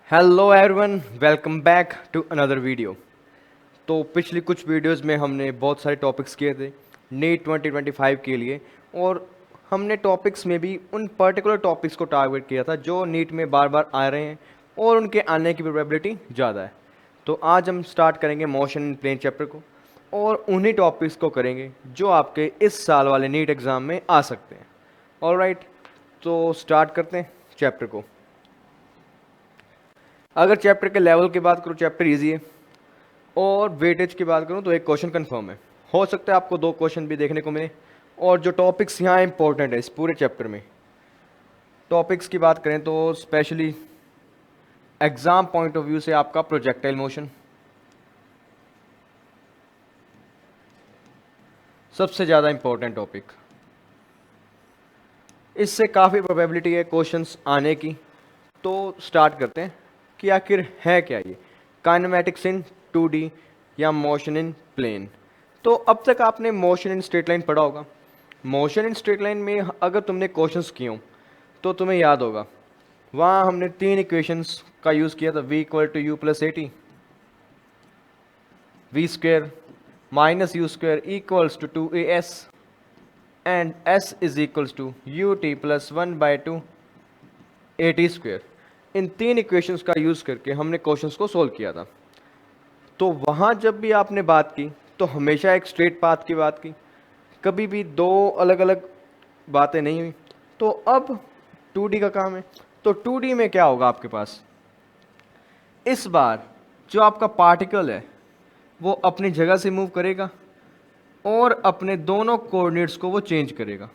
Hello everyone, welcome back to another video. तो पिछली कुछ वीडियोस में हमने बहुत सारे टॉपिक्स किए थे नीट 2025 के लिए, और हमने टॉपिक्स में भी उन पर्टिकुलर टॉपिक्स को टारगेट किया था जो नीट में बार बार आ रहे हैं और उनके आने की प्रोबेबिलिटी ज़्यादा है। तो आज हम स्टार्ट करेंगे मोशन इन प्लेन चैप्टर को, और उन्हीं टॉपिक्स को करेंगे जो आपके इस साल वाले नीट एग्ज़ाम में आ सकते हैं। ऑलराइट, तो स्टार्ट करते हैं चैप्टर को। अगर चैप्टर के लेवल की बात करूँ, चैप्टर इजी है, और वेटेज की बात करूँ तो एक क्वेश्चन कंफर्म है। हो सकता है आपको 2 क्वेश्चन भी देखने को मिले। और जो टॉपिक्स यहाँ इंपॉर्टेंट है इस पूरे चैप्टर में, टॉपिक्स की बात करें तो specially exam point of view से आपका प्रोजेक्टाइल मोशन सबसे ज़्यादा इंपॉर्टेंट टॉपिक। इससे काफ़ी प्रोबेबिलिटी है क्वेश्चंस आने की। तो स्टार्ट करते हैं कि आखिर है क्या ये काइनेमैटिक्स इन 2D या मोशन इन प्लेन। तो अब तक आपने मोशन इन स्ट्रेट लाइन पढ़ा होगा। मोशन इन स्ट्रेट लाइन में अगर तुमने क्वेश्चंस किए हो तो तुम्हें याद होगा, वहाँ हमने 3 इक्वेशंस का यूज़ किया था। v equal to U plus A T, V square minus U square equals to 2as, and s is equals to U T plus 1/2 A T square. इन 3 इक्वेशंस का यूज़ करके हमने क्वेश्चंस को सोल्व किया था। तो वहाँ जब भी आपने बात की तो हमेशा एक स्ट्रेट पाथ की बात की, कभी भी 2 अलग अलग बातें नहीं हुई। तो अब 2D का काम है। तो 2D में क्या होगा आपके पास, इस बार जो आपका पार्टिकल है वो अपनी जगह से मूव करेगा और अपने दोनों कोऑर्डिनेट्स को वो चेंज करेगा।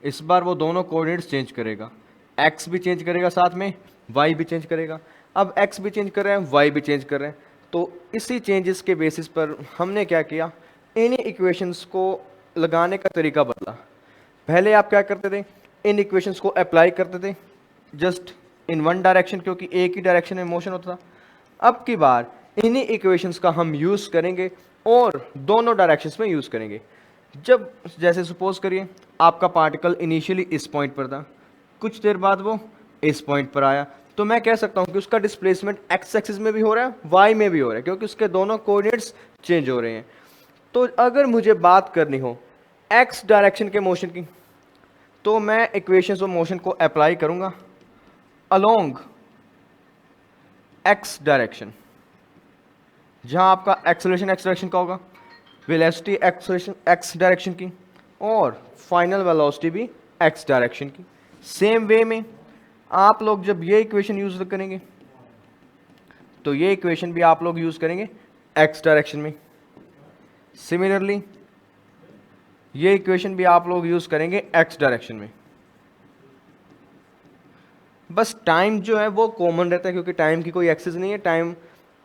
इस बार वो दोनों कोऑर्डिनेट्स चेंज करेगा, x भी चेंज करेगा, साथ में y भी चेंज करेगा। अब x भी चेंज कर रहे हैं, y भी चेंज कर रहे हैं। तो इसी चेंजेस के बेसिस पर हमने क्या किया, इन इक्वेशंस को लगाने का तरीका बदला। पहले आप क्या करते थे, इन इक्वेशंस को अप्लाई करते थे जस्ट इन वन डायरेक्शन, क्योंकि एक ही डायरेक्शन में मोशन होता था। अब की बार इन्हीं इक्वेशंस का हम यूज़ करेंगे और दोनों डायरेक्शंस में यूज़ करेंगे। जब जैसे सपोज करिए आपका पार्टिकल इनिशियली इस पॉइंट पर था, कुछ देर बाद वो इस पॉइंट पर आया, तो मैं कह सकता हूं कि उसका डिस्प्लेसमेंट एक्स एक्सिस में भी हो रहा है, वाई में भी हो रहा है, क्योंकि उसके दोनों कोऑर्डिनेट्स चेंज हो रहे हैं। तो अगर मुझे बात करनी हो एक्स डायरेक्शन के मोशन की, तो मैं इक्वेशंस ऑफ मोशन को अप्लाई करूंगा अलोंग एक्स डायरेक्शन, जहां आपका एक्सेलरेशन एक्स डायरेक्शन का होगा, वेलोसिटी एक्सेलरेशन एक्स डायरेक्शन की, और फाइनल वेलोसिटी भी एक्स डायरेक्शन की। सेम वे में आप लोग जब ये इक्वेशन यूज करेंगे तो ये इक्वेशन भी आप लोग यूज करेंगे एक्स डायरेक्शन में। सिमिलरली ये इक्वेशन भी आप लोग यूज करेंगे एक्स डायरेक्शन में। बस टाइम जो है वो कॉमन रहता है, क्योंकि टाइम की कोई एक्सिस नहीं है, टाइम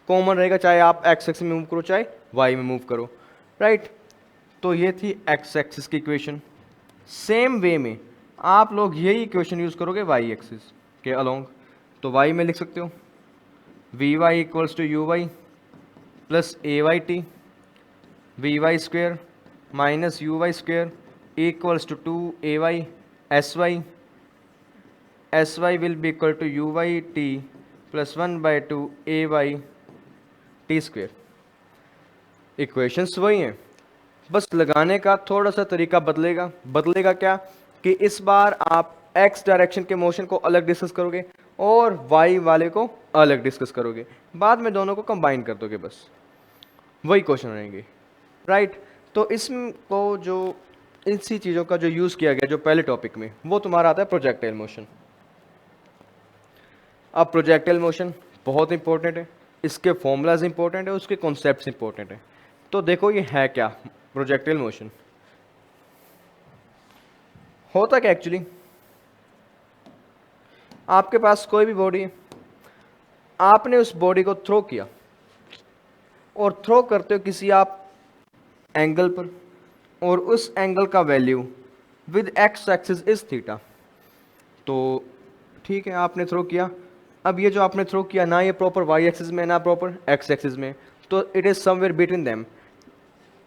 कॉमन रहेगा, चाहे आप एक्स एक्सिस में मूव करो चाहे वाई में मूव करो, राइट। तो ये थी एक्स एक्सिस की इक्वेशन। सेम वे में आप लोग यही इक्वेशन यूज करोगे वाई एक्सिस के अलोंग। तो वाई में लिख सकते हो V Y equals to U Y plus A Y T, V Y square minus U Y square equals to 2ay S Y, S Y will be equal to U Y T plus 1/2 A Y T square. Equations वही हैं, बस लगाने का थोड़ा सा तरीका बदलेगा। बदलेगा क्या कि इस बार आप एक्स डायरेक्शन के मोशन को अलग डिस्कस करोगे और वाई वाले को अलग डिस्कस करोगे, बाद में दोनों को कंबाइन कर दोगे, बस वही क्वेश्चन रहेंगे, राइट। तो इसको जो इसी चीज़ों का जो यूज़ किया गया जो पहले टॉपिक में, वो तुम्हारा आता है प्रोजेक्टाइल मोशन। अब प्रोजेक्टाइल मोशन बहुत इंपॉर्टेंट है, इसके फॉर्मूलाज इंपॉर्टेंट है, उसके कॉन्सेप्ट्स इंपॉर्टेंट है। तो देखो ये है क्या प्रोजेक्टाइल मोशन। होता क्या एक्चुअली, आपके पास कोई भी बॉडी है, आपने उस बॉडी को थ्रो किया, और थ्रो करते हो किसी आप एंगल पर, और उस एंगल का value with x axis is theta. तो ठीक है, आपने थ्रो किया। अब ये जो आपने थ्रो किया ना ये प्रॉपर वाई एक्सिस में ना प्रॉपर एक्स एक्सिस में, तो it is somewhere between them.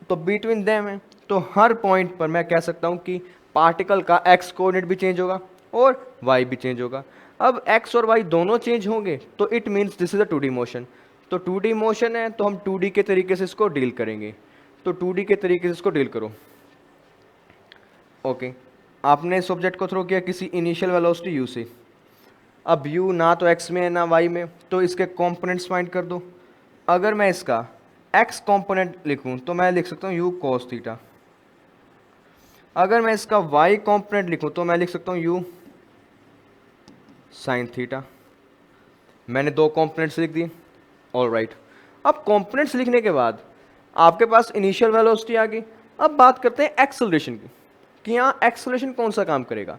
तो बिटवीन देम है, तो हर पॉइंट पर मैं कह सकता हूँ कि पार्टिकल का एक्स कोऑर्डिनेट भी चेंज होगा और y भी चेंज होगा। अब x और y दोनों चेंज होंगे तो it means this is a 2D motion. तो 2D मोशन है तो हम 2D के तरीके से इसको डील करेंगे। तो 2D के तरीके से इसको डील करो। ओके, आपने इस ऑब्जेक्ट को थ्रो किया किसी इनिशियल वेलोसिटी u से। अब u ना तो x में है ना y में, तो इसके कंपोनेंट्स फाइंड कर दो। अगर मैं इसका x कंपोनेंट लिखूं तो मैं लिख सकता हूँ u cos थीटा। अगर मैं इसका y कंपोनेंट लिखूं तो मैं लिख सकता हूँ u sin थीटा। मैंने दो कंपोनेंट्स लिख दिए। ऑलराइट, अब कंपोनेंट्स लिखने के बाद आपके पास इनिशियल वेलोसिटी आ गई। अब बात करते हैं एक्सेलरेशन की, कि यहाँ एक्सेलरेशन कौन सा काम करेगा।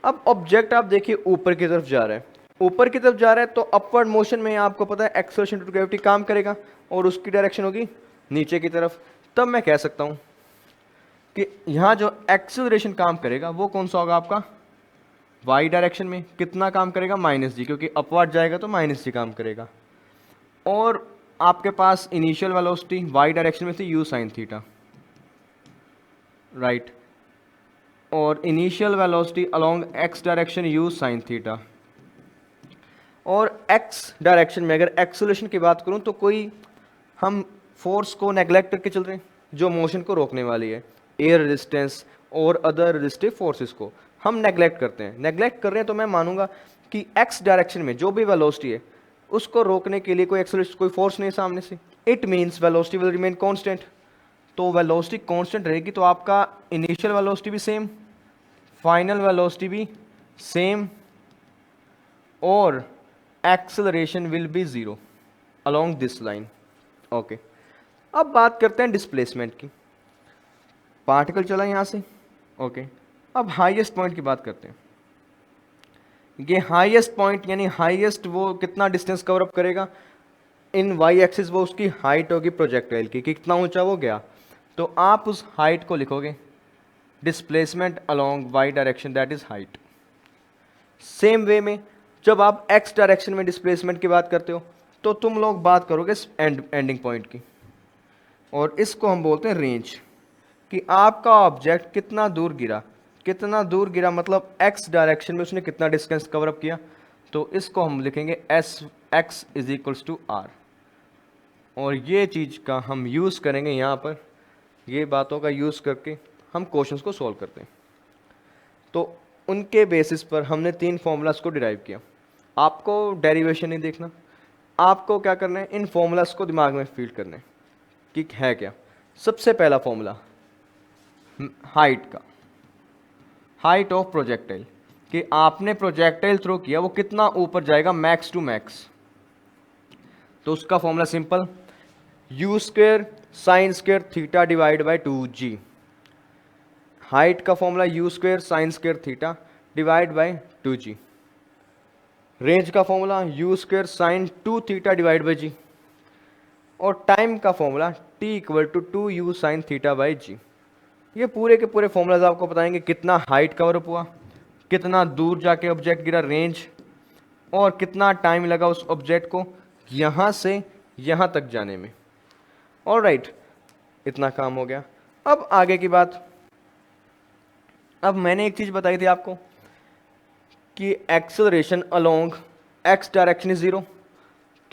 अब ऑब्जेक्ट आप देखिए ऊपर की तरफ जा रहा है, ऊपर की तरफ जा रहा है तो अपवर्ड मोशन में आपको पता है एक्सेलरेशन टू ग्रेविटी काम करेगा और उसकी डायरेक्शन होगी नीचे की तरफ। तब मैं कह सकता हूँ कि यहाँ जो एक्सेलरेशन काम करेगा वो कौन सा होगा आपका, वाई डायरेक्शन में। कितना काम करेगा, माइनस जी, क्योंकि अपवर्ड जाएगा तो माइनस जी काम करेगा। और आपके पास इनिशियल वेलोसिटी वाई डायरेक्शन में थी यू साइन थीटा, राइट। और initial velocity along x direction you sine theta. और एक्स डायरेक्शन में अगर एक्सेलरेशन की बात करूं तो कोई हम फोर्स को नेग्लेक्ट करके चल रहे हैं जो मोशन को रोकने वाली है। एयर रेजिस्टेंस और अदर रेजिस्टिव फोर्सेस को हम नेग्लेक्ट करते हैं। नेग्लेक्ट कर रहे हैं तो मैं मानूंगा कि एक्स डायरेक्शन में जो भी वेलोसिटी है उसको रोकने के लिए कोई एक्सेलरेशन, कोई फोर्स नहीं सामने से। It means velocity will remain constant. तो वेलोसिटी कांस्टेंट रहेगी तो आपका इनिशियल वेलोसिटी भी सेम, फाइनल वेलोसिटी भी सेम, और acceleration will be zero along this line. Okay, अब बात करते हैं डिस्प्लेसमेंट की। पार्टिकल चला यहां से। ओके, अब हाईएस्ट पॉइंट की बात करते हैं। ये हाईएस्ट पॉइंट यानी हाईएस्ट वो कितना डिस्टेंस कवर अप करेगा इन वाई एक्सिस, वो उसकी हाइट होगी प्रोजेक्टाइल की, कि कितना ऊंचा वो गया। तो आप उस हाइट को लिखोगे displacement along Y direction, that is height. Same way में जब आप एक्स डायरेक्शन में डिस्प्लेसमेंट की बात करते हो तो तुम लोग बात करोगे एंडिंग पॉइंट की, और इसको हम बोलते हैं रेंज, कि आपका ऑब्जेक्ट कितना दूर गिरा। कितना दूर गिरा मतलब एक्स डायरेक्शन में उसने कितना डिस्टेंस कवर अप किया। तो इसको हम लिखेंगे S X is equals to R. और ये चीज़ का हम यूज़ करेंगे यहाँ पर, ये बातों का यूज़ करके हम क्वेश्चंस को सॉल्व करते हैं। तो उनके बेसिस पर हमने तीन फॉर्मूलाज को डिराइव किया। आपको डेरिवेशन नहीं देखना, आपको क्या करना है, इन फॉर्मूलाज को दिमाग में फीड करना है कि है क्या। सबसे पहला फॉर्मूला हाइट का, हाइट ऑफ प्रोजेक्टाइल, कि आपने प्रोजेक्टाइल थ्रो किया वो कितना ऊपर जाएगा मैक्स टू मैक्स। तो उसका formula simple, u square sine square theta divide by 2g। Height का formula u square sine square theta divide by 2g। Range का formula u square sine 2 theta divide by g. और time का formula t equal to 2u sine theta by g. ये पूरे के पूरे formulas आपको बताएंगे कितना हाइट कवर अप हुआ, कितना दूर जाके ऑब्जेक्ट गिरा रेंज, और कितना टाइम लगा उस ऑब्जेक्ट को यहाँ से यहाँ तक जाने में। ऑलराइट, इतना काम हो गया। अब आगे की बात। अब मैंने एक चीज़ बताई थी आपको कि acceleration along x direction is zero.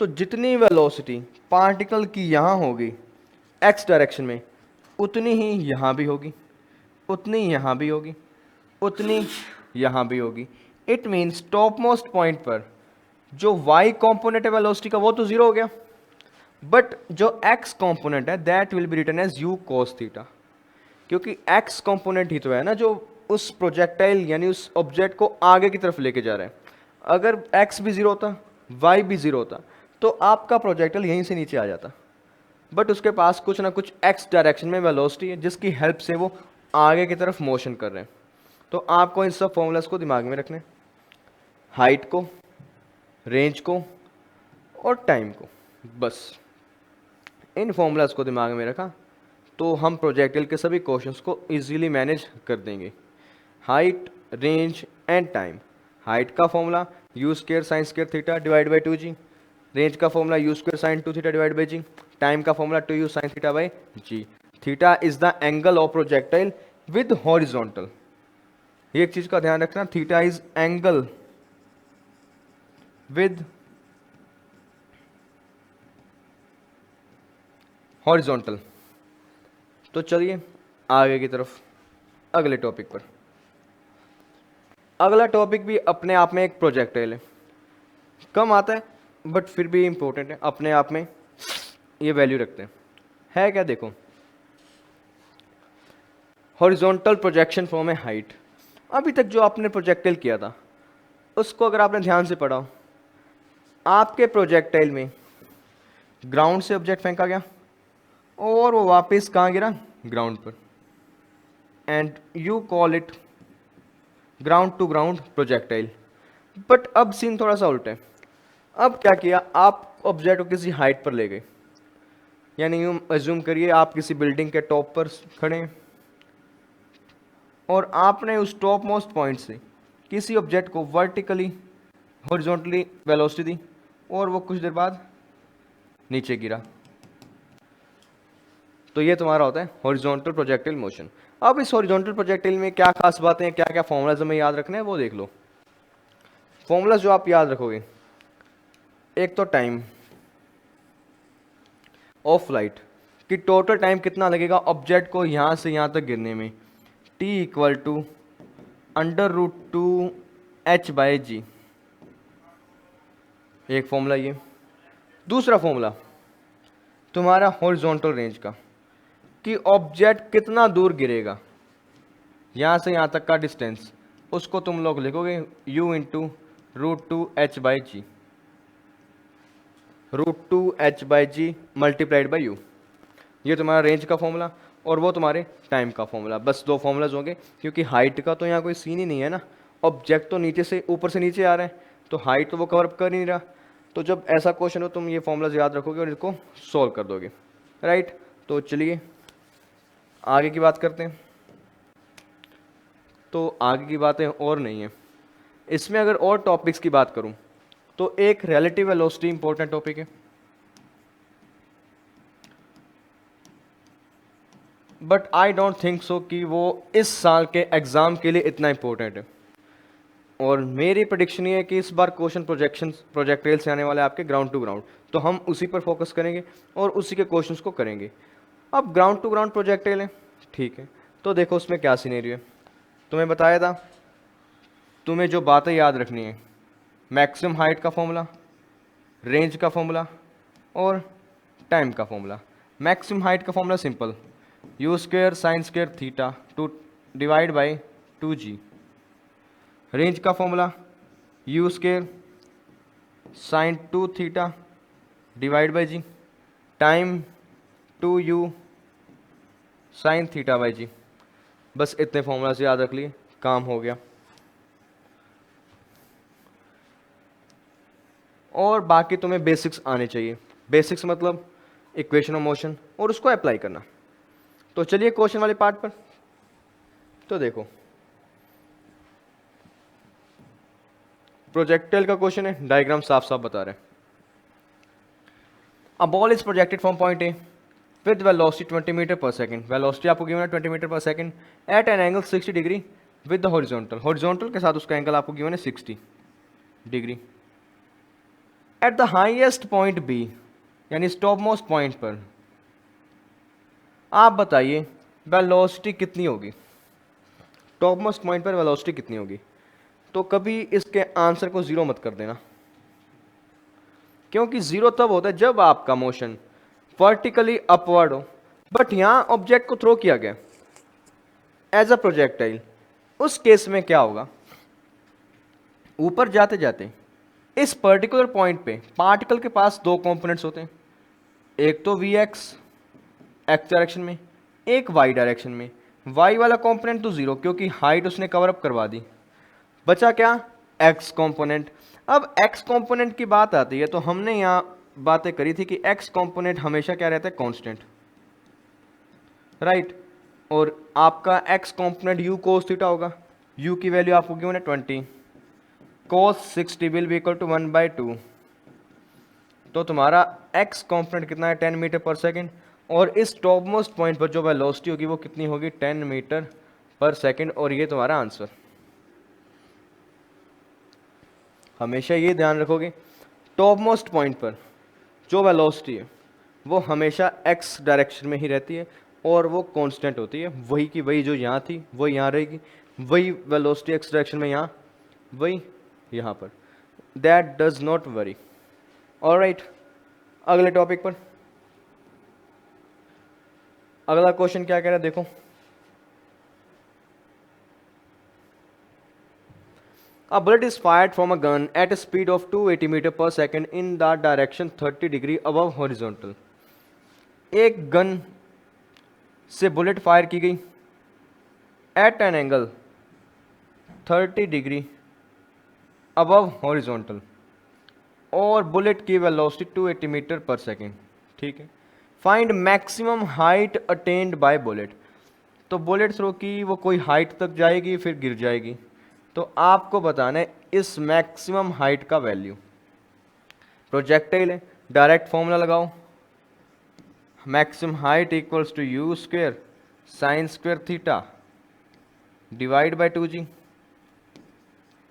तो जितनी वेलोसिटी पार्टिकल की यहाँ होगी एक्स डायरेक्शन में, उतनी ही यहाँ भी होगी, उतनी यहाँ भी होगी, उतनी यहाँ भी होगी। It means top most point पर जो y कॉम्पोनेंट है वेलोसिटी का वो तो जीरो हो गया, बट जो x कॉम्पोनेंट है that will be written as u cos theta, क्योंकि x कॉम्पोनेंट ही तो है ना जो उस प्रोजेक्टाइल यानी उस ऑब्जेक्ट को आगे की तरफ लेके जा रहा है। अगर x भी जीरो होता, y भी जीरो होता, तो आपका प्रोजेक्टाइल यहीं से नीचे आ जाता, बट उसके पास कुछ ना कुछ x डायरेक्शन में वेलोसिटी है जिसकी हेल्प से वो आगे की तरफ मोशन कर रहे हैं। तो आपको इन सब फॉर्मूलाज को दिमाग में रखना है, हाइट को, रेंज को और टाइम को। बस इन फॉर्मूलाज को दिमाग में रखा तो हम प्रोजेक्टाइल के सभी क्वेश्चंस को इजीली मैनेज कर देंगे। Height, range and time. Height का formula u square sine square theta divide by 2g। Range का formula u square sine 2 theta divide by g. Time का formula 2u sine theta by g. Theta is the angle of projectile with horizontal. ये एक चीज का ध्यान रखना, theta is angle with horizontal. तो चलिए आगे की तरफ, अगले टॉपिक पर। अगला टॉपिक भी अपने आप में एक प्रोजेक्टाइल है, कम आता है बट फिर भी इंपॉर्टेंट है, अपने आप में ये वैल्यू रखते हैं। है क्या, देखो, horizontal projection from A height. अभी तक जो आपने प्रोजेक्टाइल किया था उसको अगर आपने ध्यान से पढ़ा, आपके प्रोजेक्टाइल में ग्राउंड से ऑब्जेक्ट फेंका गया और वो वापस कहाँ गिरा, ग्राउंड पर, and you call it ground to ground projectile. But अब सीन थोड़ा सा उल्टा है। अब क्या किया, आप ऑब्जेक्ट को किसी हाइट पर ले गए, यानी यूँ एज्यूम करिए आप किसी बिल्डिंग के टॉप पर खड़े हैं और आपने उस टॉप मोस्ट पॉइंट से किसी ऑब्जेक्ट को वर्टिकली हॉरिजॉन्टली वेलोसिटी दी और वो कुछ देर बाद नीचे गिरा। तो ये तुम्हारा होता है हॉरिजॉन्टल प्रोजेक्टाइल मोशन। अब इस हॉरिजॉन्टल प्रोजेक्टाइल में क्या खास बातें हैं, क्या क्या फॉर्मूलाज हमें याद रखने हैं वो देख लो। फॉर्मूलाज जो आप याद रखोगे, एक तो टाइम ऑफ फ्लाइट कि टोटल टाइम कितना लगेगा ऑब्जेक्ट को यहाँ से यहाँ तक गिरने में, t इक्वल टू √2h/g, एक फॉर्मूला ये। दूसरा फॉर्मूला तुम्हारा हॉरिजॉन्टल रेंज का कि ऑब्जेक्ट कितना दूर गिरेगा, यहाँ से यहाँ तक का डिस्टेंस, उसको तुम लोग लिखोगे u into √2h/g, √2h/g multiplied by u। ये तुम्हारा रेंज का फॉर्मूला और वो तुम्हारे टाइम का फॉर्मूला। बस दो फॉर्मूलाज होंगे, क्योंकि हाइट का तो यहाँ कोई सीन ही नहीं है ना, ऑब्जेक्ट तो नीचे से ऊपर से नीचे आ रहा है, तो हाइट तो वो कवर कर ही नहीं रहा। तो जब ऐसा क्वेश्चन हो तुम ये फॉर्मूलाज याद रखोगे और इसको सॉल्व कर दोगे, राइट। तो चलिए आगे की बात करते हैं। तो आगे की बातें और नहीं है इसमें, अगर और टॉपिक्स की बात करूं तो एक रिलेटिव वेलोसिटी इंपॉर्टेंट टॉपिक है, but I don't think so कि वो इस साल के एग्जाम के लिए इतना इंपॉर्टेंट है। और मेरी प्रेडिक्शन ये है कि इस बार क्वेश्चन प्रोजेक्टाइल से आने वाले आपके ग्राउंड टू ग्राउंड, तो हम उसी पर फोकस करेंगे और उसी के क्वेश्चंस को करेंगे। अब ग्राउंड टू ग्राउंड प्रोजेक्टाइल है, ठीक है, तो देखो उसमें क्या सीनेरियो है। तुम्हें बताया था, तुम्हें जो बातें याद रखनी है, मैक्सिमम हाइट का फॉर्मूला, रेंज का फॉर्मूला और टाइम का फॉर्मूला। मैक्सिमम हाइट का formula simple, u² sin² theta to divide by 2g। Range का formula u² sin 2 theta divide by g, time 2u sin theta by g. बस इतने formula से याद रख लिए, काम हो गया। और बाकी तुम्हें बेसिक्स आने चाहिए। बेसिक्स मतलब इक्वेशन ऑफ मोशन और उसको अप्लाई करना। तो चलिए क्वेश्चन वाले पार्ट पर। तो देखो प्रोजेक्टाइल का क्वेश्चन है, डायग्राम साफ साफ बता रहे हैं। A ball is projected from point A with velocity 20 metre per second. Velocity आपको गिवन है 20 metre per second at an angle 60 degree with the horizontal. Horizontal के साथ उसका एंगल आपको गिवन है 60 degree. At the highest point B, यानी stop most point पर, आप बताइए वेलोसिटी कितनी होगी, टॉप मोस्ट पॉइंट पर वेलोसिटी कितनी होगी। तो कभी इसके आंसर को जीरो मत कर देना, क्योंकि जीरो तब होता है जब आपका मोशन वर्टिकली अपवर्ड हो, बट यहां ऑब्जेक्ट को थ्रो किया गया एज अ प्रोजेक्टाइल। उस केस में क्या होगा, ऊपर जाते जाते इस पर्टिकुलर पॉइंट पे पार्टिकल के पास दो कंपोनेंट्स होते हैं, एक तो वी एक्स डायरेक्शन में, एक वाई डायरेक्शन में। वाई वाला कंपोनेंट तो जीरो, क्योंकि हाइट उसने कवर अप करवा दी। बचा क्या, एक्स कंपोनेंट। अब एक्स कंपोनेंट की बात आती है तो हमने यहाँ बातें करी थी कि एक्स कंपोनेंट हमेशा क्या रहता है, कांस्टेंट, राइट। और आपका x component you cos theta होगा। यू की वैल्यू आपको गिवन है 20, कोस 60 विल बी इक्वल टू 1/2। तो तुम्हारा एक्स कंपोनेंट कितना है, 10 मीटर पर सेकेंड। और इस टॉप मोस्ट पॉइंट पर जो वेलोसिटी होगी वो कितनी होगी, 10 मीटर पर सेकेंड। और ये तुम्हारा आंसर। हमेशा ये ध्यान रखोगे टॉप मोस्ट पॉइंट पर जो वेलोसिटी है वो हमेशा एक्स डायरेक्शन में ही रहती है और वो कांस्टेंट होती है, वही की वही जो यहाँ थी वो यहाँ रहेगी, वही वेलोसिटी एक्स डायरेक्शन में यहाँ, वही यहाँ पर। That does not worry. Alright, अगले टॉपिक पर। अगला क्वेश्चन क्या कह रहा है देखो। A bullet is fired from a gun at a speed of 280 metre पर second in the direction 30 degree above horizontal। एक गन से बुलेट फायर की गई at an angle 30 degree above horizontal और बुलेट की वेलोसिटी 280 मीटर पर second. ठीक है, find maximum height attained by bullet. तो बुलेट थ्रो की वो कोई हाइट तक जाएगी फिर गिर जाएगी, तो आपको बताना है इस मैक्सिमम हाइट का वैल्यू। प्रोजेक्टाइल है, डायरेक्ट फॉर्मूला लगाओ, maximum height equals to U square sine square theta divide by 2g।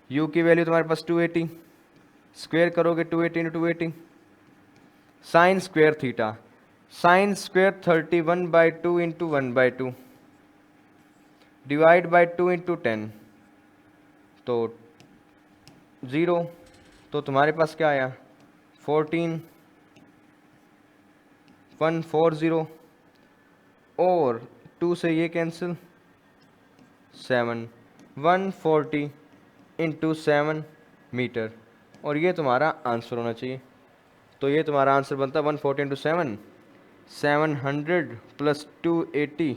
U की वैल्यू तुम्हारे पास 280, स्क्वेयर करोगे 280 into 280, sine square theta, sine square 31/2 into 1/2 divide by 2 into 10 तो 0। तो तुम्हारे पास क्या आया 14,140 और 2 से ये कैंसिल 7, 140 इंटू 7 मीटर और ये तुम्हारा आंसर होना चाहिए। तो ये तुम्हारा आंसर बनता है 140 इंटू 7, 700 प्लस 280,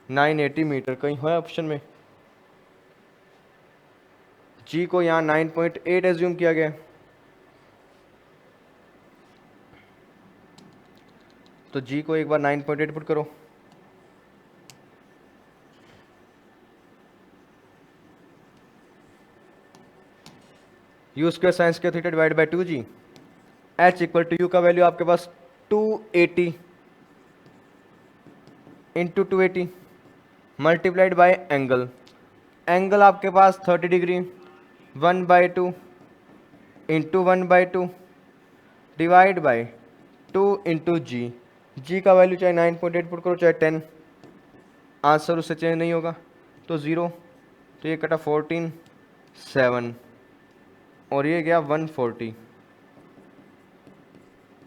980 मीटर। कहीं है ऑप्शन में जी को यहाँ 9.8 एज्यूम किया गया, तो जी को एक बार 9.8 पुट करो। You square sine square theta divide by 2g। H equal to you का वैल्यू आपके पास 280 into 280 multiplied by angle, angle आपके पास 30 degree 1/2 into 1/2 divide by 2 into जी। जी का वैल्यू चाहे 9.8 पुट करो चाहे 10, आंसर उससे चेंज नहीं होगा, तो 0। तो ये कटा 14, 7 और ये गया 140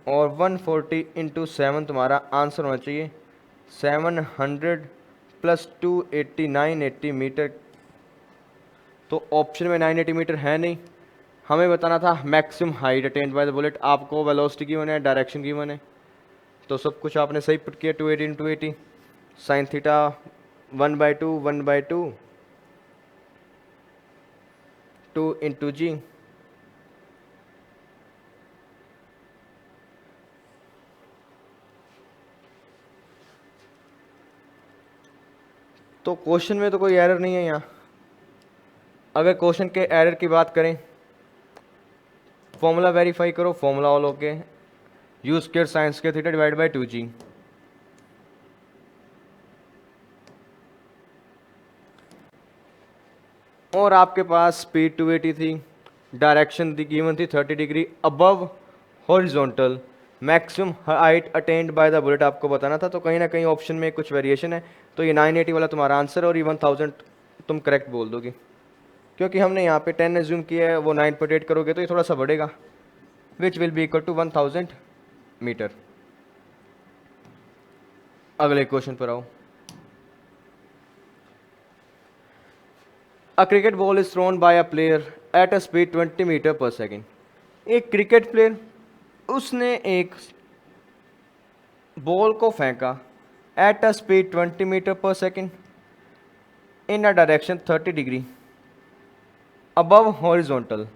और 140 इंटू 7 तुम्हारा आंसर होना चाहिए 700 प्लस 280, 980 मीटर। तो ऑप्शन में 980 मीटर है नहीं, हमें बताना था maximum height attained by the bullet. आपको वेलोसिटी गिवन है, डायरेक्शन गिवन है, तो सब कुछ आपने सही पुट किया। 280 इंटू 80 साइन थीटा 1/2 1/2 2 इंटू जी। तो क्वेश्चन में तो कोई एरर नहीं है यहाँ। अगर क्वेश्चन के एरर की बात करें, फॉर्मूला वेरीफाई करो, formula all okay, you square sine square theta divide by 2g। और आपके पास स्पीड 280 थी, डायरेक्शन गिवन थी 30 degree above horizontal, maximum height attained by the bullet आपको बताना था। तो कहीं ना कहीं ऑप्शन में कुछ वेरिएशन है, तो ये 980 वाला तुम्हारा आंसर और ये 1000 तुम करेक्ट बोल दोगे, क्योंकि हमने यहाँ पे 10 एज्यूम किया है, वो 9.8 करोगे तो ये थोड़ा सा बढ़ेगा, which will be equal to 1000 metre. अगले क्वेश्चन पर आओ। A cricket ball is thrown by a player at a speed 20 metre पर सेकेंड। एक क्रिकेट प्लेयर उसने एक बॉल को फेंका एट अ स्पीड 20 मीटर पर second in a direction 30 degree above horizontal.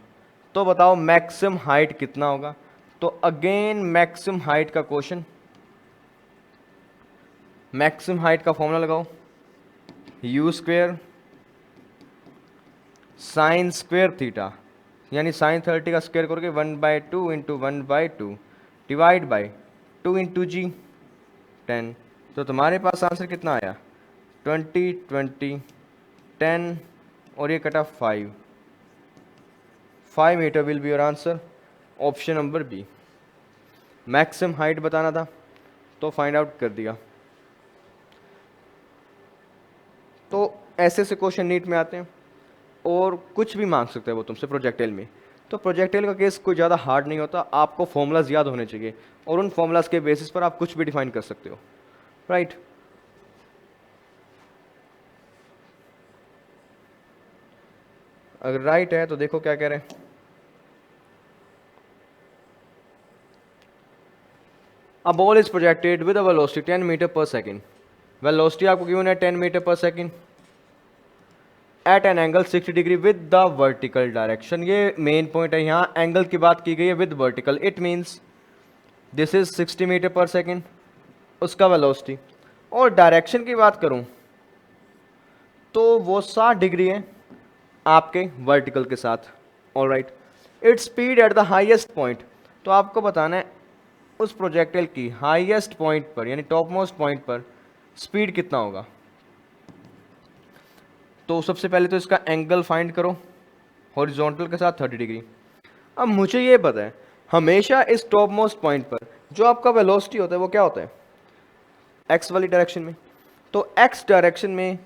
तो बताओ मैक्सिमम हाइट कितना होगा। तो अगेन मैक्सिमम हाइट का क्वेश्चन, मैक्सिमम हाइट का फॉर्मूला लगाओ, you square sine square theta, यानी साइन 30 का स्क्वायर करोगे 1/2 इंटू 1/2 डिवाइड बाई 2 इंटू जी 10। तो तुम्हारे पास आंसर कितना आया 20 20 10 और ये कटा 5, 5 metre will be your answer, option number B. Maximum height बताना था तो फाइंड आउट कर दिया। तो ऐसे से क्वेश्चन नीट में आते हैं और कुछ भी मांग सकते हैं वो तुमसे प्रोजेक्टाइल में। तो प्रोजेक्टाइल का केस कोई ज़्यादा हार्ड नहीं होता, आपको फॉर्मूलाज याद होने चाहिए और उन फॉर्मूलाज के बेसिस पर आप कुछ भी डिफाइन कर सकते हो, राइट। अगर राइट है तो देखो क्या कह रहे हैं। A ball is projected with a velocity 10 metre पर सेकेंड, वेलोसिटी आपको गिवन है 10 मीटर पर second at an angle 60 degree with the vertical direction. ये मेन पॉइंट है, यहाँ एंगल की बात की गई है with vertical, it means this is 60 metre पर सेकेंड उसका वेलोसिटी। और डायरेक्शन की बात करूं तो वो 60 डिग्री है आपके वर्टिकल के साथ, alright. Its speed at the highest point, तो आपको बताना है उस प्रोजेक्टाइल की हाईएस्ट पॉइंट पर यानी टॉप मोस्ट पॉइंट पर स्पीड कितना होगा। तो सबसे पहले तो इसका एंगल फाइंड करो हॉरिजॉन्टल के साथ 30 डिग्री। अब मुझे ये पता है हमेशा इस टॉप मोस्ट पॉइंट पर जो आपका वेलोसिटी होता है वो क्या होता है, एक्स वाली डायरेक्शन में। तो एक्स डायरेक्शन में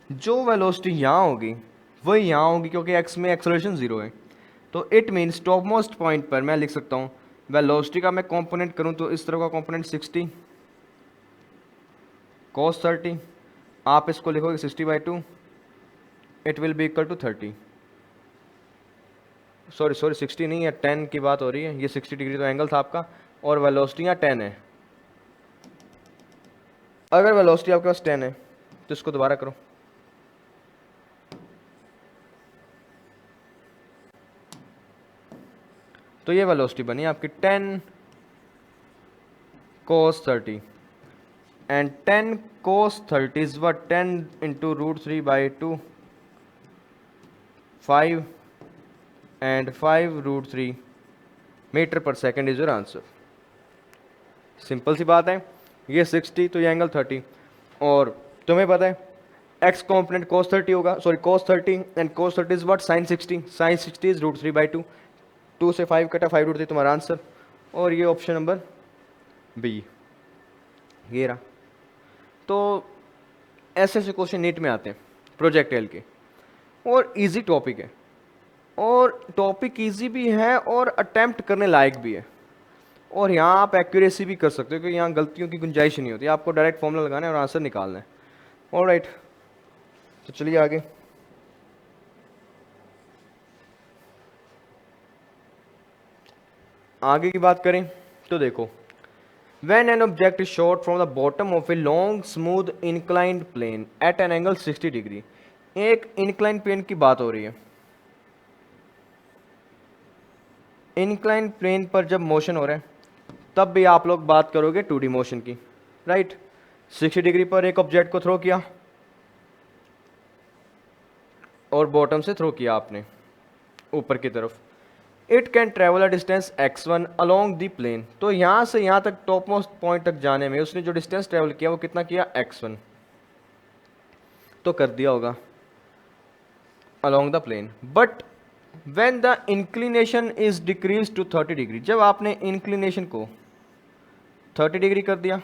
जो वेलोसिटी यहाँ होगी वही यहाँ होगी क्योंकि एक्स में एक्सेलरेशन 0 है। तो it means top most point पर मैं लिख सकता हूँ वेलोसिटी का मैं कंपोनेंट करूँ तो इस तरह का कंपोनेंट 60 cos 30, आप इसको लिखोगे 60/2, it will be equal to 30, sorry 60 नहीं है 10 की बात हो रही है, ये 60 डिग्री तो एंगल था आपका और वेलोसिटी यहाँ 10 है। अगर वेलोसिटी आपके पास 10 है तो इसको दोबारा करो, तो ये वेलोसिटी बनी आपकी 10 cos 30 and 10 cos 30 is what 10 into √3/2 5 and 5√3 metre पर second is your answer. Simple सी बात है, ये 60 तो ये एंगल 30 और तुम्हें पता है एक्स कॉम्पोनेंट cos 30 होगा, sorry cos 30 and cos 30 is what sin 60, sin 60 is √3/2, 2 से 5 कटा 5√3 तुम्हारा आंसर। और ये ऑप्शन नंबर बी ये रहा। तो ऐसे ऐसे क्वेश्चन नीट में आते हैं प्रोजेक्टाइल के और इजी टॉपिक है, और टॉपिक इजी भी है और अटेम्प्ट करने लायक भी है, और यहाँ आप एक्यूरेसी भी कर सकते हो क्योंकि यहाँ गलतियों की गुंजाइश नहीं होती, आपको डायरेक्ट फॉर्मूला लगाना है और आंसर निकालना है। ऑलराइट, तो चलिए आगे। आगे की बात करें तो देखो, when an object is shot from the bottom of a long smooth inclined plane at an angle 60 degree, एक inclined plane की बात हो रही है। inclined plane पर जब मोशन हो रहा है तब भी आप लोग बात करोगे 2D मोशन की, राइट। 60 डिग्री पर एक ऑब्जेक्ट को थ्रो किया और बॉटम से थ्रो किया आपने ऊपर की तरफ, it can travel a distance x1 along the plane. तो यहाँ से यहाँ तक टॉप मोस्ट पॉइंट तक जाने में उसने जो डिस्टेंस ट्रेवल किया वो कितना किया, x1, तो कर दिया होगा along the plane. But when the inclination is decrease to 30 degree, जब आपने इंक्लिनेशन को 30 डिग्री कर दिया,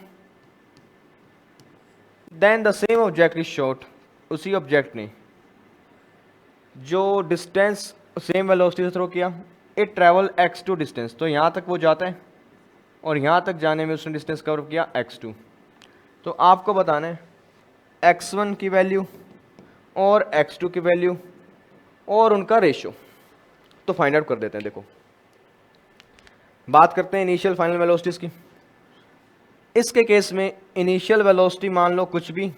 then the same object is shot, उसी ऑब्जेक्ट ने जो डिस्टेंस सेम वेलोसिटी से थ्रो किया, इट ट्रेवल x2 डिस्टेंस, तो यहाँ तक वो जाता है और यहाँ तक जाने में उसने डिस्टेंस कवर किया x2। तो आपको बताना है x1 की वैल्यू और x2 की वैल्यू और उनका रेशियो, तो फाइंड आउट कर देते हैं। देखो बात करते हैं इनिशियल फाइनल वेलोसिटीज की। इसके केस में इनिशियल वेलोसिटी मान लो कुछ भी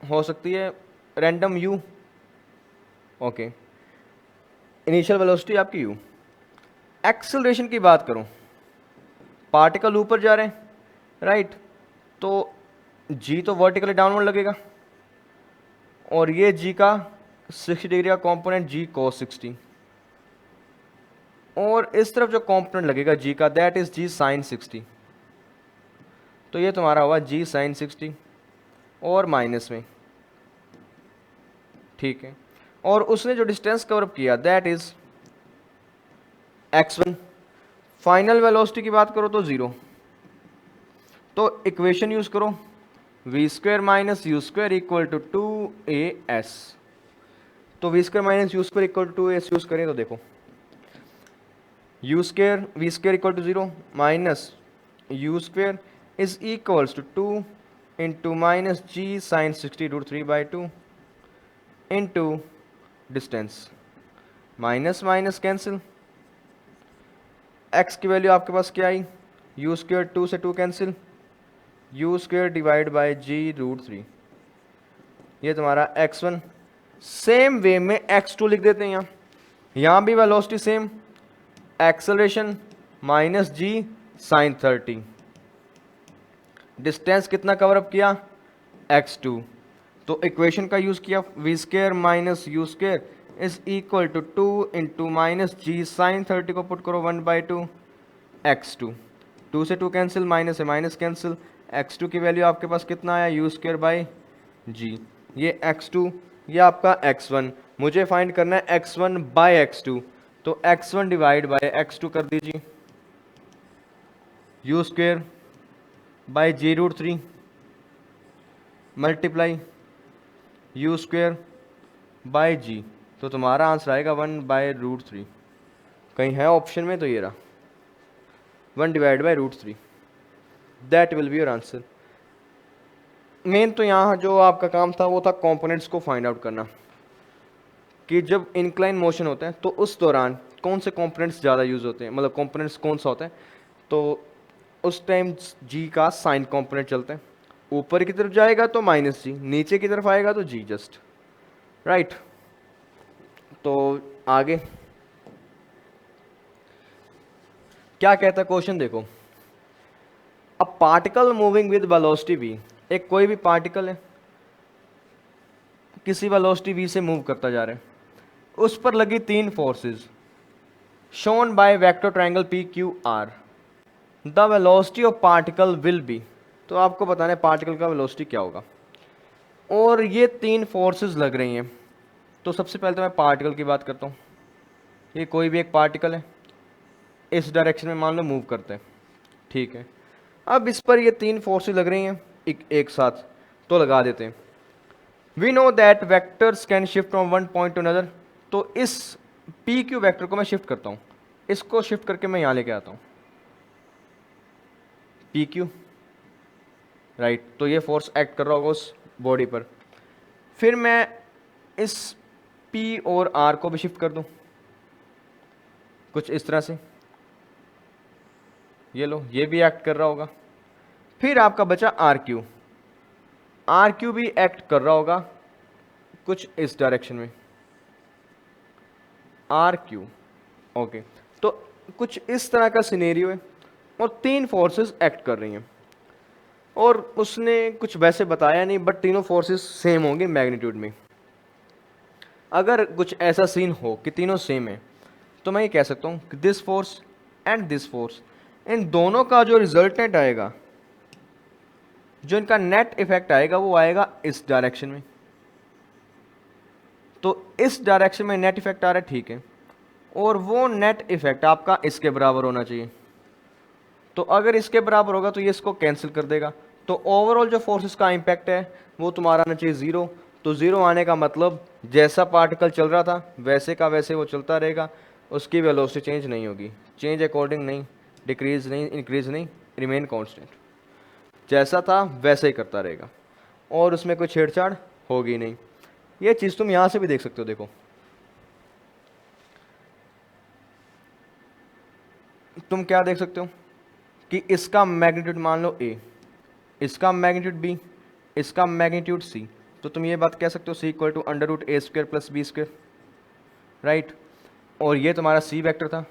हो सकती है, random u, okay, initial velocity आपकी u। एक्सेलरेशन की बात करूं, पार्टिकल ऊपर जा रहे हैं, राइट, तो g तो वर्टिकली डाउनवर्ड लगेगा और ये g का 60 डिग्री का कंपोनेंट g cos 60, और इस तरफ जो कंपोनेंट लगेगा g का दैट इज g sin 60, तो ये तुम्हारा हुआ g sin 60 और माइनस में, ठीक है। और उसने जो डिस्टेंस कवर किया that is x1, final velocity की बात करो तो 0, तो इक्वेशन यूज करो v square minus U square equal to 2as। तो v square minus U square equal to 2as use करें तो देखो U square V square equal to 0 minus U square is equals to 2 into minus G sine 60√3/2 into distance, minus minus cancel, x की value आपके पास क्या आई, you square 2 से 2 cancel, you square divide by g√3, ये तुम्हारा x1। Same way में x2 लिख देते हैं यहाँ भी velocity same, acceleration minus G sine 30, distance कितना कवर अप किया x2, तो इक्वेशन का यूज किया v square minus U square is equal to 2 into minus G sine 30 को पुट करो 1/2 x2, 2 से 2 कैंसिल, माइनस से माइनस कैंसिल, x2 की वैल्यू आपके पास कितना आया यू स्क्वायर बाई जी, ये x2 ये आपका x1, मुझे फाइंड करना है x1 बाय x2, तो x1 डिवाइड बाय x2 कर दीजिए, u square by g√3 multiply u square by g, तो तुम्हारा आंसर आएगा 1/√3, कहीं है ऑप्शन में तो ये रहा 1 divide by √3, that will be your answer. Main तो यहाँ जो आपका काम था वो था कंपोनेंट्स को फाइंड आउट करना कि जब इंक्लाइन मोशन होता है तो उस दौरान कौन से कंपोनेंट्स ज़्यादा यूज़ होते हैं, मतलब कंपोनेंट्स कौन सा होता है, तो उस टाइम जी का साइन कंपोनेंट चलता है, ऊपर की तरफ जाएगा तो माइनस जी, नीचे की तरफ आएगा तो जी जस्ट, राइट। तो आगे क्या कहता है क्वेश्चन देखो, a particle moving with velocity v, एक कोई भी पार्टिकल है किसी वेलोसिटी v से मूव करता जा रहा है, उस पर लगी 3 forces shown by vector triangle P Q R, the velocity of particle will be, तो आपको बताना है पार्टिकल का वेलोसिटी क्या होगा, और ये 3 फोर्सेस लग रही हैं। तो सबसे पहले तो मैं पार्टिकल की बात करता हूँ, ये कोई भी एक पार्टिकल है इस डायरेक्शन में मान लो मूव करते हैं, ठीक है, अब इस पर ये 3 फोर्सेस लग रही हैं एक साथ, तो लगा देते हैं। We know that vectors can shift from one point to another, तो इस पी क्यू वेक्टर को मैं शिफ्ट करता हूँ, इसको शिफ्ट करके मैं यहाँ लेके आता हूँ पी क्यू, राइट, तो ये फोर्स एक्ट कर रहा होगा उस बॉडी पर, फिर मैं इस पी और आर को भी शिफ्ट कर दूँ कुछ इस तरह से, ये लो ये भी एक्ट कर रहा होगा, फिर आपका बचा आर क्यू भी एक्ट कर रहा होगा कुछ इस डायरेक्शन में, आर क्यू, ओके, तो कुछ इस तरह का सिनेरियो है और 3 फोर्सेस एक्ट कर रही हैं, और उसने कुछ वैसे बताया नहीं बट तीनों फोर्सेस सेम होंगे मैग्नीट्यूड में। अगर कुछ ऐसा सीन हो कि तीनों सेम है तो मैं ये कह सकता हूँ कि this force and this force, इन दोनों का जो रिजल्टेंट आएगा, जो इनका नेट इफेक्ट आएगा वो आएगा इस डायरेक्शन में, तो इस डायरेक्शन में नेट इफेक्ट आ रहा है, ठीक है, और वो नेट इफेक्ट आपका इसके बराबर होना चाहिए, तो अगर इसके बराबर होगा तो ये इसको कैंसिल कर देगा, तो ओवरऑल जो फोर्सेस का इम्पैक्ट है वो तुम्हारा आना चाहिए 0, तो 0 आने का मतलब जैसा पार्टिकल चल रहा था वैसे का वैसे वो चलता रहेगा, उसकी वेलोसिटी चेंज नहीं होगी, चेंज अकॉर्डिंग नहीं, डिक्रीज नहीं, इंक्रीज नहीं, रिमेन कांस्टेंट, जैसा था वैसे ही करता रहेगा और उसमें कोई छेड़छाड़ होगी नहीं। ये चीज़ तुम यहाँ से भी देख सकते हो, देखो तुम क्या देख सकते हो कि इसका मैग्नीट्यूड मान लो a, इसका मैग्नीट्यूड b, इसका मैग्नीट्यूड c, तो तुम ये बात कह सकते हो c equal to √a² plus b², right, और ये तुम्हारा c वेक्टर था,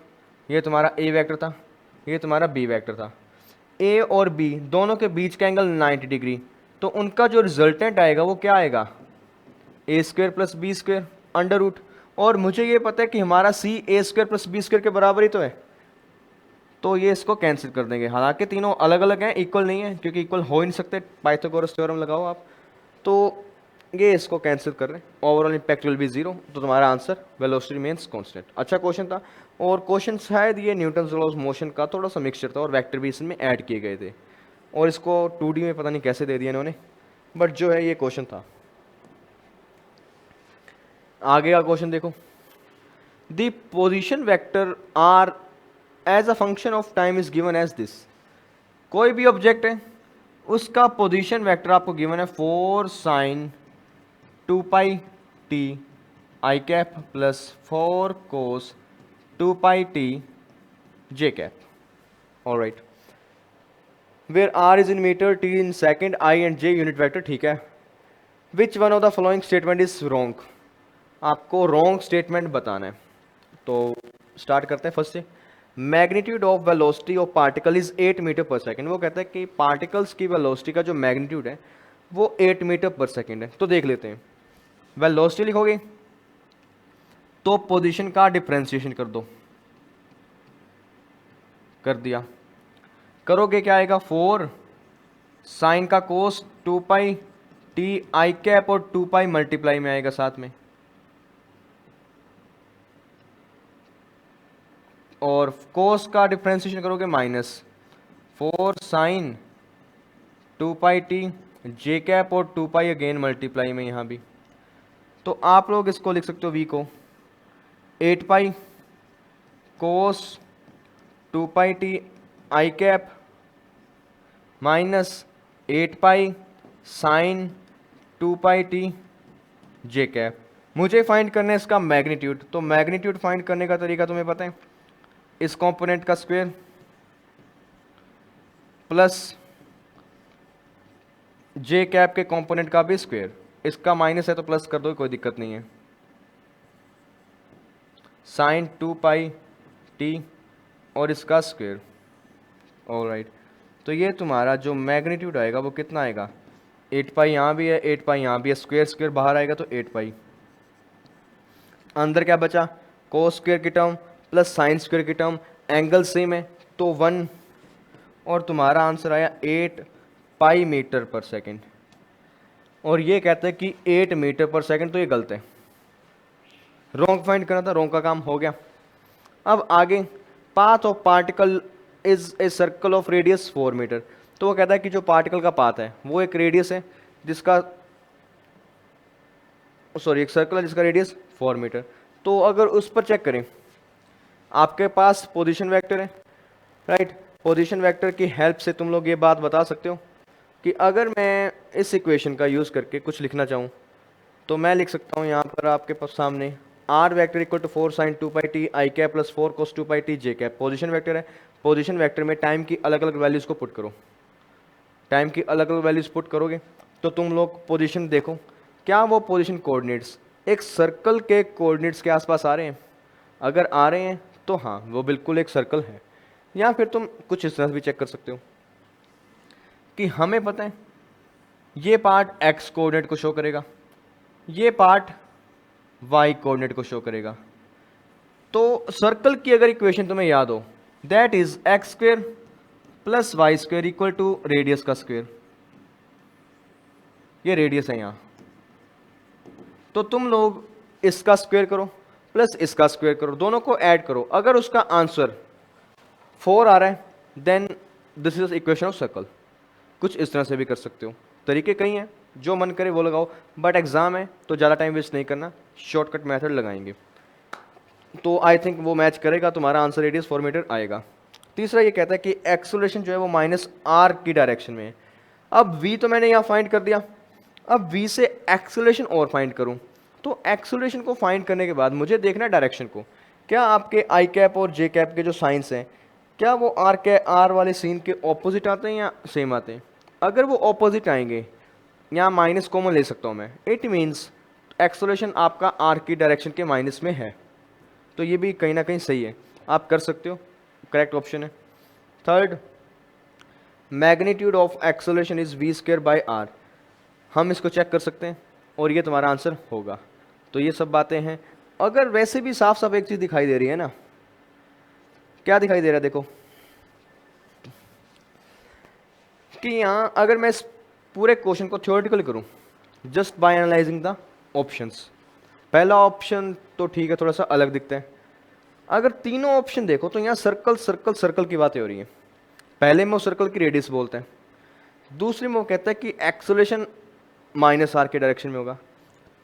ये तुम्हारा a वेक्टर था, ये तुम्हारा b वेक्टर था, a और b दोनों के बीच का एंगल 90 डिग्री, तो उनका जो रिजल्टेंट आएगा वो क्या आएगा a² plus b², under root, और मुझे ये पता है कि हमारा c a² प्लस b² के बराबर ही तो है, तो ये इसको कैंसिल कर देंगे, हालांकि तीनों अलग अलग हैं, इक्वल नहीं है क्योंकि इक्वल हो ही नहीं सकते, पाइथागोरस थ्योरम लगाओ आप, तो ये इसको कैंसिल कर रहे हैं, ओवरऑल इम्पैक्ट विल बी 0, तो तुम्हारा आंसर वेलोसिटी रिमेन्स कांस्टेंट। अच्छा क्वेश्चन था और क्वेश्चन शायद ये न्यूटन लॉ ऑफ मोशन का थोड़ा सा मिक्सचर था और वेक्टर भी इसमें ऐड किए गए थे और इसको 2D में पता नहीं कैसे दे दिया इन्होंने, बट जो है ये क्वेश्चन था। आगे का क्वेश्चन देखो, the position vector R as a function of time is given as this. कोई भी ऑब्जेक्ट है उसका पोजीशन वेक्टर आपको गिवन है 4 sin 2 pi T I cap plus 4 cos 2 pi T J cap. Alright, where R is in metre, T in second, I and J unit vector, ठीक है। Which one of the following statement is wrong, आपको wrong statement बताना है। तो start करते हैं first से। Magnitude of velocity of particle is 8 metre पर सेकेंड। वो कहता है कि पार्टिकल्स की वेलोसिटी का जो मैग्नीट्यूड है वो 8 मीटर पर सेकेंड है। तो देख लेते हैं, वेलोसिटी लिखोगे तो पोजीशन का डिफरेंशिएशन कर दो, कर दिया, करोगे क्या आएगा 4 साइन का कोस 2 पाई टी आई कैप और 2 पाई मल्टीप्लाई में आएगा साथ में, और कोस का डिफरेंशिएशन करोगे -4 साइन 2 पाई टी जे कैप और 2 पाई अगेन मल्टीप्लाई में यहाँ भी। तो आप लोग इसको लिख सकते हो v को 8 pi cos 2 pi T I cap -8 pi sine 2 pi T J cap. मुझे फाइंड करना है इसका मैग्नीट्यूड। तो मैग्नीट्यूड फाइंड करने का तरीका तुम्हें पता है, इस कंपोनेंट का स्क्वायर प्लस जे कैप के कंपोनेंट का भी स्क्वायर, इसका माइनस है तो प्लस कर दो, कोई दिक्कत नहीं है, साइन 2 पाई टी और इसका स्क्वायर। ऑलराइट, तो ये तुम्हारा जो मैग्नीट्यूड आएगा वो कितना आएगा, 8 पाई यहाँ भी है 8 पाई यहाँ भी है, स्क्वायर स्क्वायर बाहर आएगा तो 8 पाई, अंदर क्या बचा कोस स्क्वायर की टर्म प्लस साइन स्क्वायर की टर्म, एंगल सेम है तो 1, और तुम्हारा आंसर आया 8 पाई मीटर पर सेकेंड। और ये कहते हैं कि 8 मीटर पर सेकेंड, तो ये गलत है, रॉन्ग फाइंड करना था, रॉन्ग का काम हो गया। अब आगे, path of particle is a circle of radius 4 metre. तो वो कहता है कि जो पार्टिकल का पाथ है वो एक रेडियस है जिसका, सॉरी एक सर्कल है जिसका रेडियस 4 मीटर। तो अगर उस पर चेक करें, आपके पास पोजीशन वेक्टर है, राइट। पोजीशन वेक्टर की हेल्प से तुम लोग ये बात बता सकते हो कि अगर मैं इस इक्वेशन का यूज़ करके कुछ लिखना चाहूँ तो मैं लिख सकता हूँ यहाँ पर आपके पास सामने R vector equal to 4 sine 2 pi T I cap plus 4 cos 2 pi T J cap. Position vector है, पोजीशन वेक्टर में टाइम की अलग अलग वैल्यूज़ को पुट करो, टाइम की अलग अलग वैल्यूज़ पुट करोगे तो तुम लोग पोजीशन देखो, क्या वो पोजीशन कोऑर्डिनेट्स एक सर्कल के कोऑर्डिनेट्स के आसपास आ रहे हैं। अगर आ रहे हैं तो हाँ वो बिल्कुल एक सर्कल है। या फिर तुम कुछ इस तरह से भी चेक कर सकते हो कि हमें पता है ये पार्ट एक्स कोऑर्डिनेट को शो करेगा, ये पार्ट वाई कोऑर्डिनेट को शो करेगा। तो सर्कल की अगर इक्वेशन तुम्हें याद हो, that is X square plus Y square equal to radius का स्क्वेयर, ये रेडियस है यहाँ। तो तुम लोग इसका स्क्वायर करो प्लस इसका स्क्वायर करो, दोनों को ऐड करो, अगर उसका आंसर 4 आ रहा है then this is equation of circle. कुछ इस तरह से भी कर सकते हो, तरीके कई हैं, जो मन करे वो लगाओ, बट एग्जाम है तो ज़्यादा टाइम वेस्ट नहीं करना, शॉर्टकट मेथड लगाएंगे तो आई थिंक वो मैच करेगा, तुम्हारा आंसर रेडियस 4 मीटर आएगा। तीसरा ये कहता है कि एक्सेलरेशन जो है वो -r की डायरेक्शन में है। अब v तो मैंने यहाँ फाइंड कर दिया, अब v से एक्सेलरेशन और फाइंड करूँ, तो एक्सेलरेशन को फाइंड करने के बाद मुझे देखना है डायरेक्शन को, क्या आपके आई कैप और जे कैप के जो साइंस हैं क्या वो आर वाले सीन के ऑपोजिट आते हैं या सेम आते हैं। अगर वो ऑपोजिट आएंगे, यहाँ माइनस कॉमन ले सकता हूँ मैं, इट मीन्स एक्सेलरेशन आपका आर की डायरेक्शन के माइनस में है, तो ये भी कहीं ना कहीं सही है, आप कर सकते हो, करेक्ट ऑप्शन है। Third, magnitude of acceleration is v square by R, हम इसको चेक कर सकते हैं और ये तुम्हारा आंसर होगा। तो ये सब बातें हैं। अगर वैसे भी साफ साफ एक चीज़ दिखाई दे रही है ना, क्या दिखाई दे रहा है देखो कि यहाँ अगर मैं इस पूरे क्वेश्चन को थ्योरेटिकल करूँ just by analysing the options, पहला ऑप्शन तो ठीक है थोड़ा सा अलग दिखता है, अगर तीनों ऑप्शन देखो तो यहाँ सर्कल सर्कल सर्कल की बातें हो रही हैं। पहले में वो सर्कल की रेडियस बोलते हैं, दूसरे में वो कहता है कि एक्सेलरेशन माइनस आर के डायरेक्शन में होगा,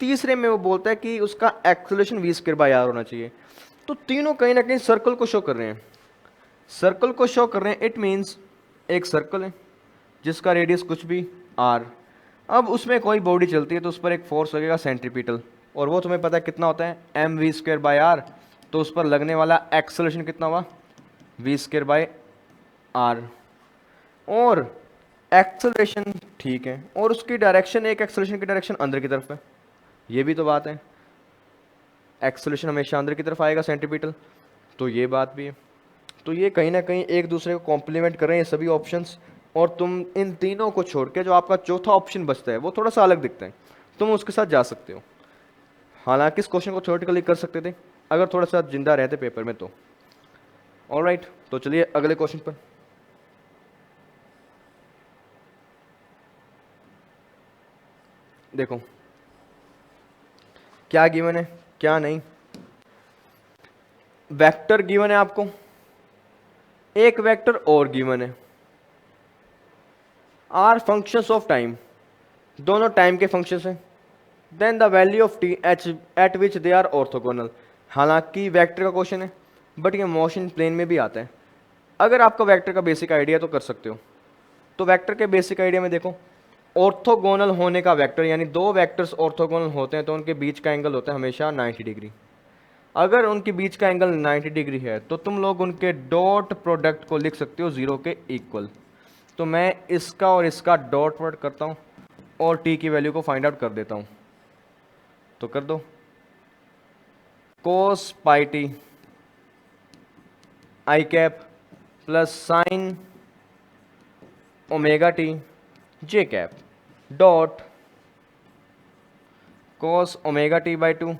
तीसरे में वो बोलता है कि उसका acceleration V square by R होना चाहिए। तो तीनों कहीं ना कहीं सर्कल को शो कर रहे हैं, सर्कल को शो कर रहे हैं। इट मीन्स एक सर्कल है जिसका रेडियस कुछ भी आर, अब उसमें कोई बॉडी चलती है तो उस पर एक फोर्स लगेगा सेंट्रीपिटल, और वो तुम्हें पता है कितना होता है M V square by R, तो उस पर लगने वाला एक्सेलरेशन कितना हुआ वी स्क्वायर बाय आर। और एक्सेलरेशन ठीक है, और उसकी डायरेक्शन, एक एक्सेलरेशन की डायरेक्शन अंदर की तरफ है, ये भी तो बात है, एक्सेलरेशन हमेशा अंदर की तरफ आएगा सेंट्रीपिटल, तो ये बात भी है। तो ये कहीं ना कहीं एक दूसरे को कॉम्प्लीमेंट कर रहे हैं ये सभी ऑप्शंस, और तुम इन तीनों को छोड़ के जो आपका चौथा ऑप्शन बचता है वो थोड़ा सा अलग दिखता है, तुम उसके साथ जा सकते हो। हालांकि इस क्वेश्चन को थ्योरेटिकली कर सकते थे अगर थोड़ा सा जिंदा रहते पेपर में तो। ऑलराइट, तो चलिए अगले क्वेश्चन पर। देखो क्या गिवन है क्या नहीं। वेक्टर गिवन है आपको, एक वेक्टर और गिवन है, आर फंक्शंस ऑफ टाइम, दोनों टाइम के फंक्शंस हैं। Then the value of T at which they are orthogonal. हालांकि वेक्टर का क्वेश्चन है बट ये मोशन प्लेन में भी आता है। अगर आपका वेक्टर का बेसिक आइडिया तो कर सकते हो। तो वेक्टर के बेसिक आइडिया में देखो, ऑर्थोगोनल होने का वेक्टर यानी दो वेक्टर्स ऑर्थोगोनल होते हैं तो उनके बीच का एंगल होता है हमेशा 90 डिग्री। अगर उनके बीच का एंगल 90 डिग्री है तो तुम लोग उनके डॉट प्रोडक्ट को लिख सकते हो 0 के इक्वल। तो मैं इसका और इसका डॉट प्रोडक्ट करता हूँ और टी की वैल्यू को फाइंड आउट कर देता हूँ, तो कर दो। Cos pi T I cap plus sine omega T J cap dot cos omega T by 2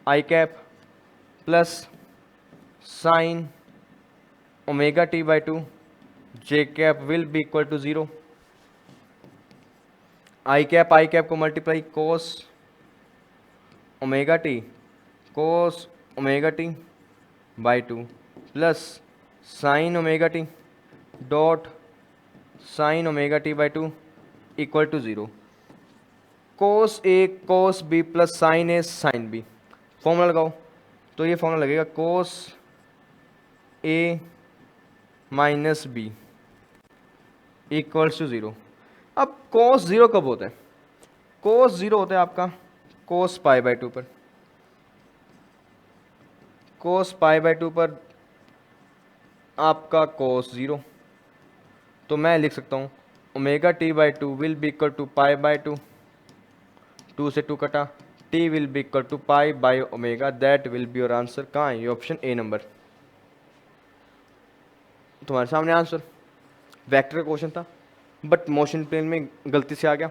I cap plus sine omega T by 2 J cap will be equal to 0। I cap को multiply cos omega T by 2 plus sine omega T dot sine omega T by 2 इक्वल to 0। Cos A cos B plus sine A sine B, formula लगाओ तो ये formula लगेगा कोस ए minus B equals to 0। अब कोस 0 कब होता है? कोस 0 होता है आपका कोस पाई बाई 2 पर, कोस पाई बाई 2 पर आपका कोस 0। तो मैं लिख सकता हूँ omega T by 2 will be equal to pi by 2, 2 से 2 कटा, T will be equal to pi by omega, that will be your answer. कहाँ है ये? ऑप्शन ए नंबर तुम्हारे सामने आंसर। वेक्टर का क्वेश्चन था बट मोशन प्लेन में गलती से आ गया।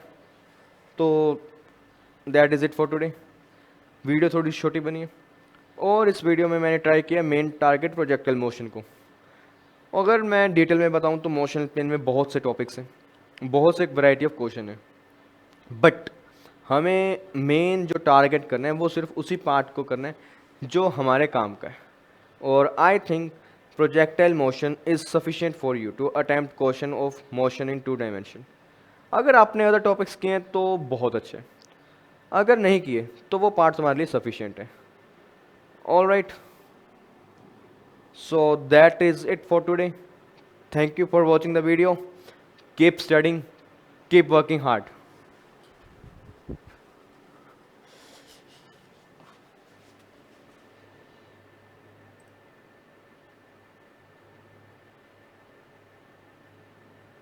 तो that is it for today. Video थोड़ी छोटी बनी है और इस वीडियो में मैंने ट्राई किया मेन टारगेट प्रोजेक्टाइल मोशन को। अगर मैं डिटेल में बताऊं तो मोशन प्लेन में बहुत से टॉपिक्स हैं, बहुत से वैरायटी ऑफ क्वेश्चन है, बट हमें मेन जो टारगेट करना है वो सिर्फ उसी पार्ट को करना है जो हमारे काम का है। और I think projectile motion is sufficient for you to attempt question of motion in 2 dimension. अगर आपने अदर टॉपिक्स किए हैं तो बहुत अच्छे, अगर नहीं किए तो वो पार्ट तुम्हारे लिए सफिशिएंट है। All right, so that is it for today. Thank you for watching the video. Keep studying, keep working hard.